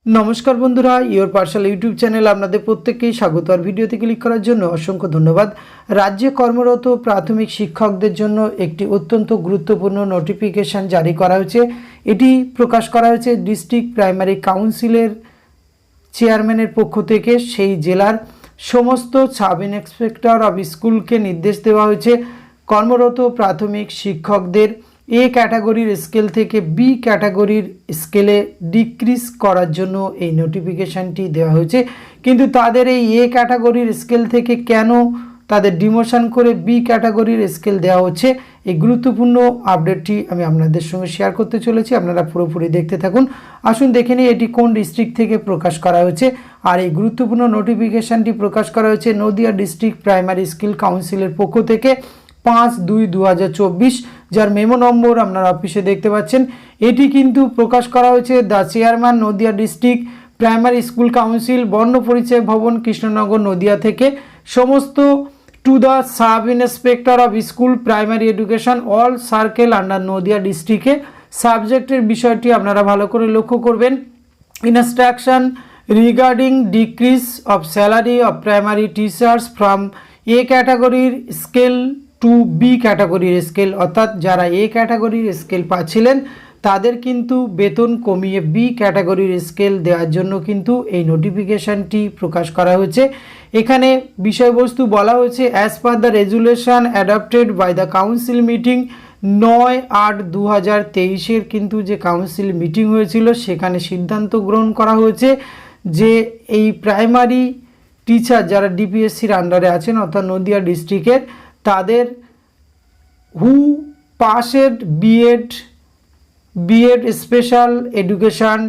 নমস্কার বন্ধুরা, your Pathsala YouTube channel আপনাদের প্রত্যেককেই স্বাগত। আর ভিডিওতে ক্লিক করার জন্য অসংখ্য ধন্যবাদ। রাজ্যে কর্মরত প্রাথমিক শিক্ষকদের জন্য একটি অত্যন্ত গুরুত্বপূর্ণ নোটিফিকেশন জারি করা হয়েছে। এটি প্রকাশ করা হয়েছে ডিস্ট্রিক্ট প্রাইমারি কাউন্সিলের চেয়ারম্যানের পক্ষ থেকে। সেই জেলার সমস্ত সাব ইন্সপেক্টর অফ স্কুলকে নির্দেশ দেওয়া হয়েছে কর্মরত প্রাথমিক শিক্ষকদের এ ক্যাটাগরির স্কেল থেকে বি ক্যাটাগরির স্কেলে ডিক্রিজ করার জন্য এই নোটিফিকেশানটি দেওয়া হয়েছে। কিন্তু তাদের এই এ ক্যাটাগরির স্কেল থেকে কেন তাদের ডিমোশন করে বি ক্যাটাগরির স্কেল দেওয়া হচ্ছে, এই গুরুত্বপূর্ণ আপডেটটি আমি আপনাদের সঙ্গে শেয়ার করতে চলেছি। আপনারা পুরোপুরি দেখতে থাকুন। আসুন দেখে নিই এটি কোন ডিস্ট্রিক্ট থেকে প্রকাশ করা হয়েছে। আর এই গুরুত্বপূর্ণ নোটিফিকেশানটি প্রকাশ করা হয়েছে নদিয়া ডিস্ট্রিক্ট প্রাইমারি স্কুল কাউন্সিলের পক্ষ থেকে 5/2/2024, যার মেমো নম্বর আপনারা অফিসে দেখতে পাচ্ছেন। এটি কিন্তু প্রকাশ করা হয়েছে the chairman Nadia district primary school council, বর্ণ পরিচয় ভবন, কৃষ্ণনগর, নদিয়া থেকে। সমস্ত to the sub inspector of school primary education all circle under Nadia ডিস্ট্রিক্টে। সাবজেক্টের বিষয়টি আপনারা ভালো করে লক্ষ্য করবেন। Instruction regarding decrease of salary of primary teachers from a ক্যাটাগরির স্কেল টু বি ক্যাটাগরির স্কেল, অর্থাৎ যারা এ ক্যাটাগরির স্কেল পাচ্ছিলেন তাদের কিন্তু বেতন কমিয়ে বি ক্যাটাগরির স্কেল দেওয়ার জন্য কিন্তু এই নোটিফিকেশানটি প্রকাশ করা হয়েছে। এখানে বিষয়বস্তু বলা হয়েছে as per the resolution adopted by the council meeting 9/8/2023 কিন্তু যে কাউন্সিল মিটিং হয়েছিল সেখানে সিদ্ধান্ত গ্রহণ করা হয়েছে যে এই প্রাইমারি টিচার যারা ডিপিএসসির আন্ডারে আছেন অর্থাৎ নদিয়া ডিস্ট্রিক্টের, তাদের who passed BEd special education,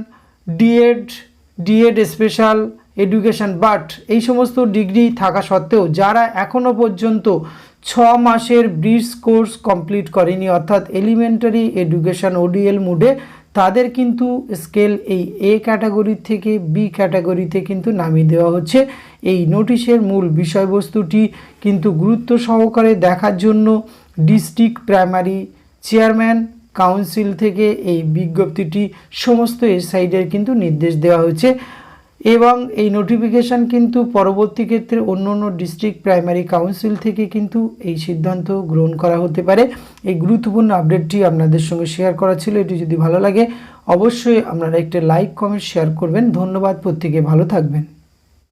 DEd special education, but এই সমস্ত ডিগ্রি থাকা সত্ত্বেও যারা এখনও পর্যন্ত 6 মাসের ব্রিজ কোর্স কমপ্লিট করেনি অর্থাৎ এলিমেন্টারি এডুকেশান ওডিএল মোডে, তাদের কিন্তু স্কেল এই এ ক্যাটাগরি থেকে বি ক্যাটাগরিতে কিন্তু নামিয়ে দেওয়া হচ্ছে। এই নোটিশের মূল বিষয়বস্তুটি কিন্তু গুরুত্ব সহকারে দেখার জন্য ডিস্ট্রিক্ট প্রাইমারি চেয়ারম্যান কাউন্সিল থেকে এই বিজ্ঞপ্তিটি সমস্ত সাইডের কিন্তু নির্দেশ দেওয়া হয়েছে এবং এই নোটিফিকেশান কিন্তু পরবর্তী ক্ষেত্রে অন্য অন্য ডিস্ট্রিক্ট প্রাইমারি কাউন্সিল থেকে কিন্তু এই সিদ্ধান্ত গ্রহণ করা হতে পারে। এই গুরুত্বপূর্ণ আপডেটটি আপনাদের সঙ্গে শেয়ার করা ছিল। এটি যদি ভালো লাগে অবশ্যই আপনারা একটা লাইক, কমেন্ট, শেয়ার করবেন। ধন্যবাদ, প্রত্যেকে ভালো থাকবেন।